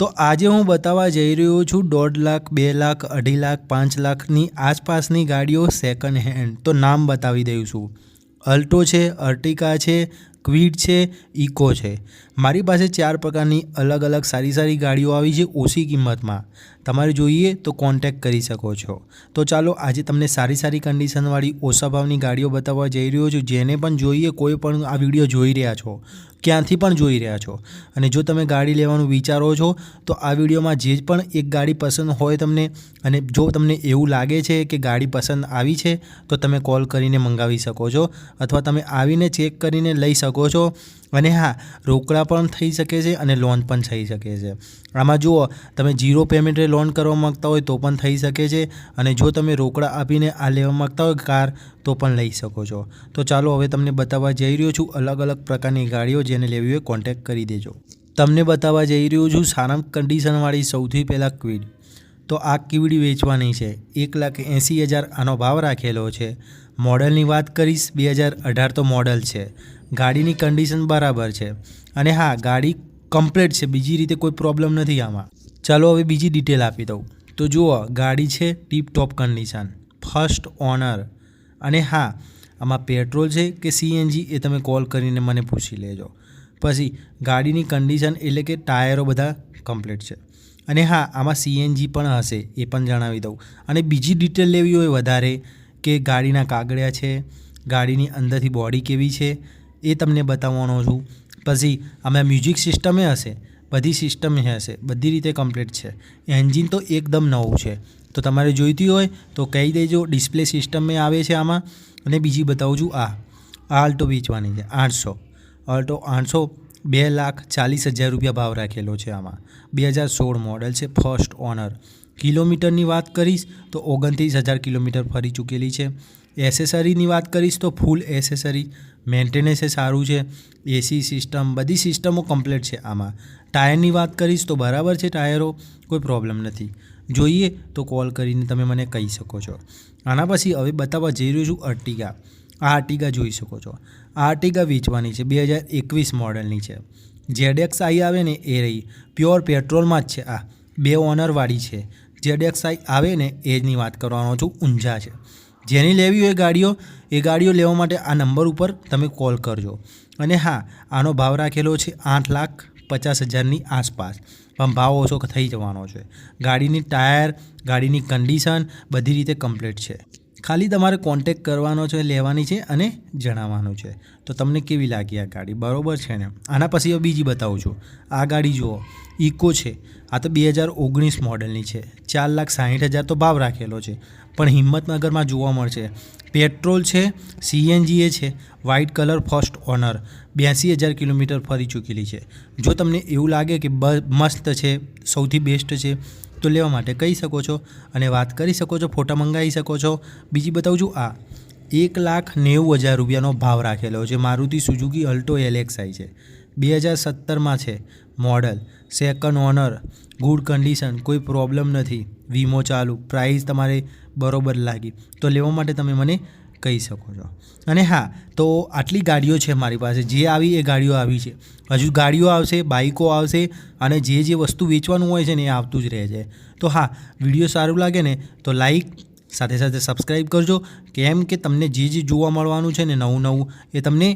તો આજે હું બતાવવા જઈ રહ્યો છું 1.5 લાખ 2 લાખ 2.5 લાખ 5 લાખની આસપાસની ગાડીઓ સેકન્ડ હેન્ડ। તો નામ બતાવી દઉં છું। અલ્ટો છે, અર્ટિકા છે, ક્વિડ છે, ઇકો છે। મારી પાસે 4 પ્રકારની અલગ અલગ સારી ગાડીઓ આવી છે ઓછી કિંમતમાં। તમારે જોઈએ તો કોન્ટેક્ટ કરી શકો છો। તો ચાલો આજે તમને સારી કન્ડિશનવાળી ઓછા ભાવની ગાડીઓ બતાવવા જઈ રહ્યો છું। જેને પણ જોઈએ, કોઈ પણ આ વિડીયો જોઈ રહ્યા છો, ક્યાંથી પણ જોઈ રહ્યા છો, અને જો તમે ગાડી લેવાનું વિચારો છો તો આ વિડીયોમાં જે પણ એક ગાડી પસંદ હોય તમને, અને જો તમને એવું લાગે છે કે ગાડી પસંદ આવી છે તો તમે કોલ કરીને મંગાવી શકો છો, અથવા તમે આવીને ચેક કરીને લઈ શકો છો। અને હા, રોકડા પણ થઈ શકે છે અને લોન પણ થઈ શકે છે। આમાં જુઓ, તમે 0 પેમેન્ટે લોન કરવા માગતા હોય તો પણ થઈ શકે છે, અને જો તમે રોકડા આપીને આ લેવા માગતા હોય કાર તો પણ લઈ શકો છો। તો ચાલો હવે તમને બતાવવા જઈ રહ્યો છું અલગ પ્રકારની ગાડીઓ, જેને લેવી હોય કોન્ટેક્ટ કરી દેજો। તમને બતાવવા જઈ રહ્યો છું સારા કન્ડિશનવાળી સૌથી પહેલાં ક્વિડ। તો આ ક્વિડ વેચવાની છે 1,80,000 આનો ભાવ રાખેલો છે। મોડલની વાત કરીશ 2018 તો મોડલ છે। ગાડીની કન્ડિશન બરાબર છે, અને હા, ગાડી કમ્પ્લીટ છે, બીજી રીતે કોઈ પ્રોબ્લેમ નથી આમાં। ચાલો હવે બીજી ડિટેલ આપી દઉં। તો જુઓ, ગાડી છે ટીપ ટોપ કન્ડિશન, ફર્સ્ટ ઓનર, અને હા, આમાં પેટ્રોલ છે કે CNG એ તમે કોલ કરીને મને પૂછી લેજો। પછી ગાડીની કન્ડિશન એટલે કે ટાયરો બધા કમ્પ્લીટ છે, અને હા, આમાં CNG પણ હશે એ પણ જણાવી દઉં। અને બીજી ડિટેલ લેવી હોય વધારે, કે ગાડીના કાગળિયા છે, ગાડીની અંદરથી બોડી કેવી છે, એ તમને બતાવવાનો છું। પછી આમાં મ્યુઝિક સિસ્ટમે હશે, બધી સિસ્ટમ હશે, બધી રીતે કમ્પ્લીટ છે। એન્જિન તો એકદમ નવું છે, તો તમારે જોઈતી હોય તો કહી દેજો। ડિસ્પ્લે સિસ્ટમે આવે છે આમાં। અને બીજી બતાવું છું, આ આલ્ટો વેચવાની છે 800। આલ્ટો 800 2,40,000 રૂપિયા ભાવ રાખેલો છે આમાં। 2016 મોડલ છે, ફર્સ્ટ ઓનર। કિલોમીટરની વાત કરીશ તો 29,000 કિલોમીટર ફરી ચૂકેલી છે। એસેસરીની વાત કરીશ તો ફૂલ એસેસરી, મેન્ટેનન્સ સારું છે, AC સિસ્ટમ, બધી સિસ્ટમો કમ્પ્લીટ છે આમાં। ટાયરની વાત કરીશ તો બરાબર છે ટાયરો, કોઈ પ્રોબ્લેમ નથી। જોઈએ તો કોલ કરીને તમે મને કહી શકો છો। આના પછી હવે બતાવવા જઈ રહ્યો છું અર્ટિગા। આ અર્ટિગા જોઈ શકો છો। આ અર્ટિગા વેચવાની છે 2021 મોડલની છે। ZXi આવે ને એ રહી, પ્યોર પેટ્રોલમાં જ છે। આ 2 ઓનરવાળી છે। ZXi આવે ને એની વાત કરવાનો છું, ઊંઝા છે। જેની લેવી હોય ગાડીઓ, એ ગાડીઓ લેવા માટે આ નંબર ઉપર તમે કોલ કરજો। અને હા, આનો ભાવ રાખેલો છે 8,50,000ની આસપાસ, પણ ભાવ ઓછો થઈ જવાનો છે। ગાડીની ટાયર, ગાડીની કન્ડિશન બધી રીતે કમ્પ્લીટ છે। ખાલી તમારે કોન્ટેક્ટ કરવાનો છે, લેવાની છે અને જણાવવાનું છે। તો તમને કેવી લાગી આ ગાડી, બરાબર છે ને? આના પછી બીજી બતાવું છું। આ ગાડી જુઓ, ઇકો છે। આ તો 2019 મોડલની છે। 4,60,000 તો ભાવ રાખેલો છે, પણ હિંમતનગરમાં જોવા મળશે। પેટ્રોલ છે, CNG એ છે, white colour, first honour, 82,000 kilometre ફરી ચૂકેલી છે। જો તમને એવું લાગે કે મસ્ત છે, સૌથી બેસ્ટ છે, તો લેવા માટે કહી શકો છો અને વાત કરી શકો છો, ફોટા મંગાવી શકો છો। બીજી બતાવું છું, આ 1,90,000 રૂપિયાનો ભાવ રાખેલો છે। મારુતિ સુઝુકી અલ્ટો LXi છે, 2017માં છે model, second owner, good condition, કોઈ પ્રોબ્લેમ નથી, વીમો ચાલુ, પ્રાઇસ તમારે બરોબર લાગી તો લેવા માટે તમે મને કહી શકો છો। અને હા, તો આટલી ગાડીઓ છે મારી પાસે, જે આવી એ ગાડીઓ આવી છે। હજુ ગાડીઓ આવશે, બાઇકો આવશે, અને જે વસ્તુ વેચવાનું હોય છે ને એ આવતું જ રહે છે। તો હા, વિડીયો સારું લાગે ને તો લાઈક, સાથે સબસ્ક્રાઈબ કરજો, કેમ કે તમને જે જોવા મળવાનું છે ને નવું એ તમને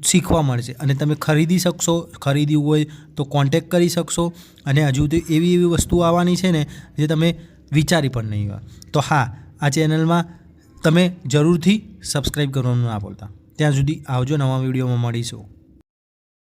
શીખવા મળશે, અને તમે ખરીદી શકશો। ખરીદવું હોય તો કોન્ટેક્ટ કરી શકશો, અને હજુ તો એવી વસ્તુ આવવાની છે ને જે તમે વિચારી પણ નહીં હોય। તો હા, આ ચેનલમાં તમે જરૂરથી સબસ્ક્રાઈબ કરવાનું ના ભૂલતા। ત્યાં સુધી આવજો, નવા વિડીયોમાં મળીશું।